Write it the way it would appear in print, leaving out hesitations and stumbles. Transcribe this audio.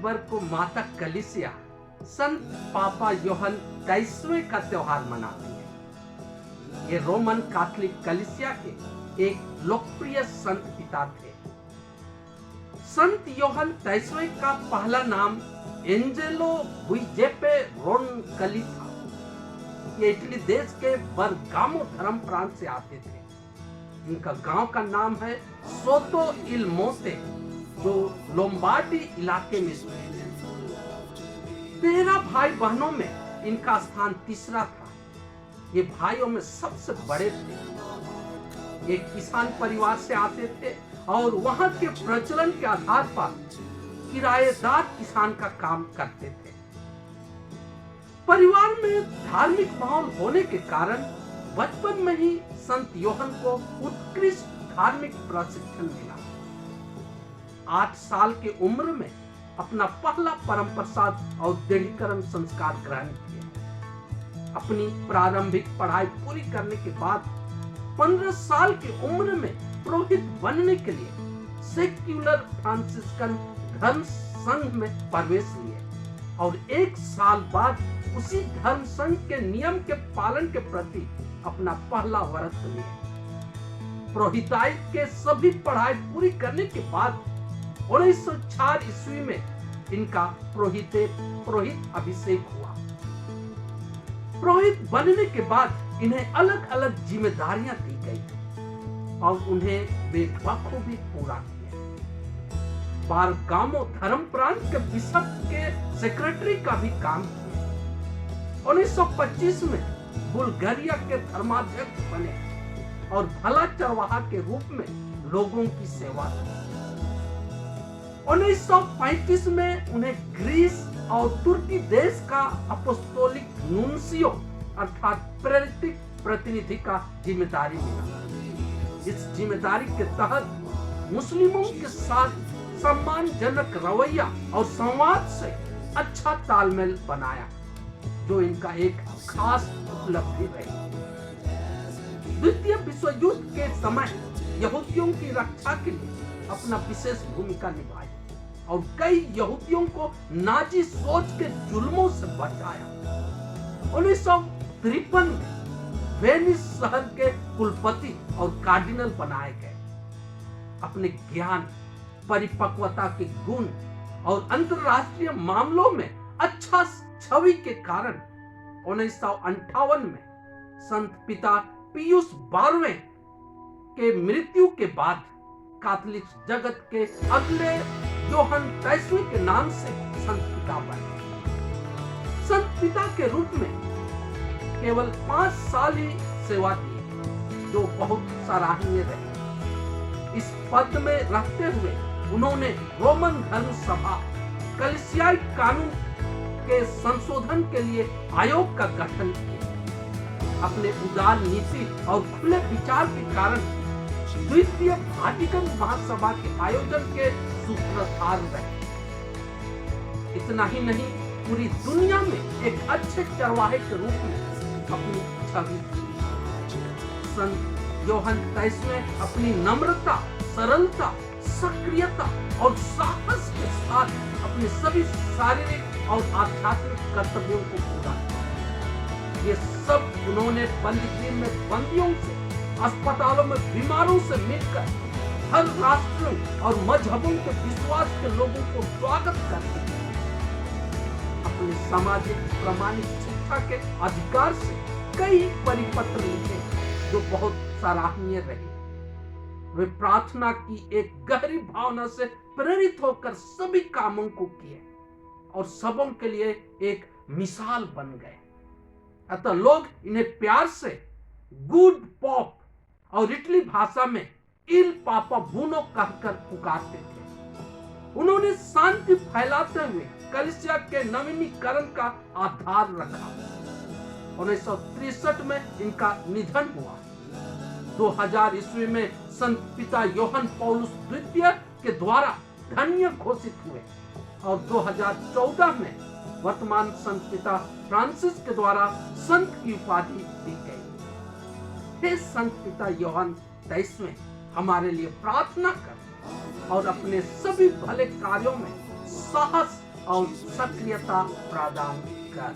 अक्टूबर को माता कलीसिया संत पापा योहन 23वें का त्योहार मनाती है। ये रोमन कैथोलिक कलीसिया के एक लोकप्रिय संत पिता थे। संत योहन 23वें का पहला नाम एंजेलो गुइजेपे रोनकली था। ये इटली देश के बरगामो धर्म प्रांत से आते थे। इनका गांव का नाम है सोतो इल मोते, जो लोम्बार्डी इलाके में स्थित है। 13 भाई बहनों में इनका स्थान तीसरा था। ये भाइयों में सबसे बड़े थे। एक किसान परिवार से आते थे और वहां के प्रचलन के आधार पर किराएदार किसान का काम करते थे। परिवार में धार्मिक माहौल होने के कारण बचपन में ही संत योहन को उत्कृष्ट धार्मिक प्रशिक्षण मिला। 8 साल की उम्र में अपना पहला परम प्रसाद और दृढ़ीकरण संस्कार ग्रहण किया। अपनी प्रारंभिक पढ़ाई पूरी करने के बाद 15 साल की उम्र में पुरोहित बनने के लिए सेक्युलर फ्रांसिस्कन धर्म संघ में प्रवेश लिए और 1 साल बाद उसी धर्म संघ के नियम के पालन के प्रति अपना पहला व्रत लिया। पुरोहिताई के सभी पढ़ाई पूरी करने के बाद 1904 ईस्वी में इनका पुरोहित अभिषेक हुआ। पुरोहित बनने के बाद इन्हें अलग अलग जिम्मेदारियां दी गई और उन्हें वे बखूबी पूरा किया। बरगामो धर्म प्रांत के बिशप के सेक्रेटरी का भी काम किया। 1925 में बुल्गारिया के धर्माध्यक्ष बने और भला चरवाहा के रूप में लोगों की सेवा की। 1935 में उन्हें ग्रीस और तुर्की देश का अपोस्टोलिक नुन्सियो अर्थात प्रेरित प्रतिनिधि का जिम्मेदारी मिला। इस जिम्मेदारी के तहत मुस्लिमों के साथ सम्मानजनक रवैया और संवाद से अच्छा तालमेल बनाया, जो इनका एक खास उपलब्धि रही। द्वितीय विश्व युद्ध के समय यहूदियों की रक्षा के लिए अपना विशेष भूमिका निभाई और कई यहूदियों को नाजी सोच के जुल्मों से बचाया। 1953 में वेनिस शहर के कुलपति और कार्डिनल बनाए गए। अपने ज्ञान, परिपक्वता के गुण और अंतरराष्ट्रीय मामलों में अच्छा छवि के कारण 1958 में संत पिता पियूस 12वें के मृत्यु के बाद कैथोलिक जगत के अगले योहन 23वें के नाम से संत पिता बने। संत पिता के रूप में केवल 5 साल ही सेवा दी, जो बहुत सराहनीय रही। इस पद में रहते हुए उन्होंने रोमन धर्म सभा कलीसियाई कानून के संशोधन के लिए आयोग का गठन किया। अपने उदार नीति और खुले विचार के कारण द्वितीय वाटिकन महासभा के आयोजन के सूत्रधार रहे। इतना ही नहीं, पूरी दुनिया में एक अच्छे चरवाहे के रूप में अपनी छवि दी। संत योहन 23वें अपनी नम्रता, सरलता, सक्रियता और साहस के साथ अपने सभी शारीरिक और आध्यात्मिक कर्तव्यों को पूरा किया। ये सब उन्होंने बंदीगृह में बंदियों से, अस्पतालों में बीमारों से मिलकर हर राष्ट्रों और मजहबों के विश्वास के लोगों को स्वागत करते हैं। अपने सामाजिक प्रमाणिक शिक्षा के अधिकार से कई परिपत्र लिखे जो बहुत सराहनीय रहे। वे प्रार्थना की एक गहरी भावना से प्रेरित होकर सभी कामों को किए और सबों के लिए एक मिसाल बन गए। अतः लोग इन्हें प्यार से गुड पॉप और इटली भाषा में इल पापा बूनो कहकर पुकारते थे। उन्होंने शांति फैलाते हुए कलीसिया के नवीनीकरण का आधार रखा। 1963 में इनका निधन हुआ। 2000 ईस्वी में संत पिता योहन पौलुस द्वितीय के द्वारा धन्य घोषित हुए और 2014 में वर्तमान संत पिता फ्रांसिस के द्वारा संत की उपाधि दी गई। हे संत पिता योहन 23वें, हमारे लिए प्रार्थना कर और अपने सभी भले कार्यों में साहस और सक्रियता प्रदान कर।